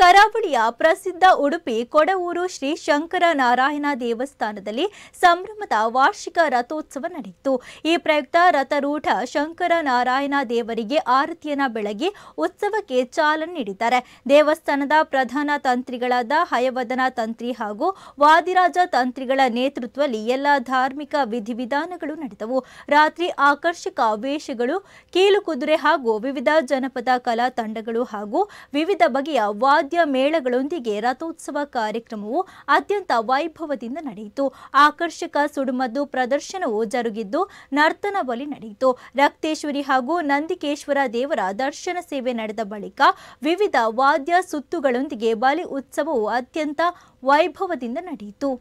ಕರಾವಳಿಯ ಪ್ರಸಿದ್ಧ ಉಡುಪಿ ಕೊಡವೂರು ಶ್ರೀ ಶಂಕರ ನಾರಾಯಣ ದೇವಸ್ಥಾನದಲ್ಲಿ ಸಂಭ್ರಮದ ವಾರ್ಷಿಕ ರಥೋತ್ಸವ ನಡೆಯಿತು. ಈ ಪ್ರಯುಕ್ತ ರಥರೂಢ ಶಂಕರ ನಾರಾಯಣ ದೇವರಿಗೆ ಆರತಿಯನ್ನ ಬೆಳಗಿ ಉತ್ಸವಕ್ಕೆ ಚಾಲನೆ ನೀಡಿದ್ದಾರೆ. ದೇವಸ್ಥಾನದ ಪ್ರಧಾನ ತಂತ್ರಿಗಳಾದ ಹಯವದನ ತಂತ್ರಿ ಹಾಗೂ ವಾದಿರಾಜ ತಂತ್ರಿಗಳ ನೇತೃತ್ವದಲ್ಲಿ ಎಲ್ಲ ಧಾರ್ಮಿಕ ವಿಧಿವಿಧಾನಗಳು ನಡೆದವು. ರಾತ್ರಿ ಆಕರ್ಷಕ ವೇಷಗಳು, ಕೀಲುಕುದುರೆ ಹಾಗೂ ವಿವಿಧ ಜನಪದ ಕಲಾ ತಂಡಗಳು ಹಾಗೂ ವಿವಿಧ ಬಗೆಯ ವಾದ್ಯ ಮೇಳಗಳೊಂದಿಗೆ ರಥೋತ್ಸವ ಕಾರ್ಯಕ್ರಮವು ಅತ್ಯಂತ ವೈಭವದಿಂದ ನಡೆಯಿತು. ಆಕರ್ಷಕ ಸುಡುಮದ್ದು ಪ್ರದರ್ಶನವು ಜರುಗಿದ್ದು ನರ್ತನ ಬಲಿ ನಡೆಯಿತು. ರಕ್ತೇಶ್ವರಿ ಹಾಗೂ ನಂದಿಕೇಶ್ವರ ದೇವರ ದರ್ಶನ ಸೇವೆ ನಡೆದ ಬಳಿಕ ವಿವಿಧ ವಾದ್ಯ ಸುತ್ತುಗಳೊಂದಿಗೆ ಬಲಿ ಉತ್ಸವವು ಅತ್ಯಂತ ವೈಭವದಿಂದ ನಡೆಯಿತು.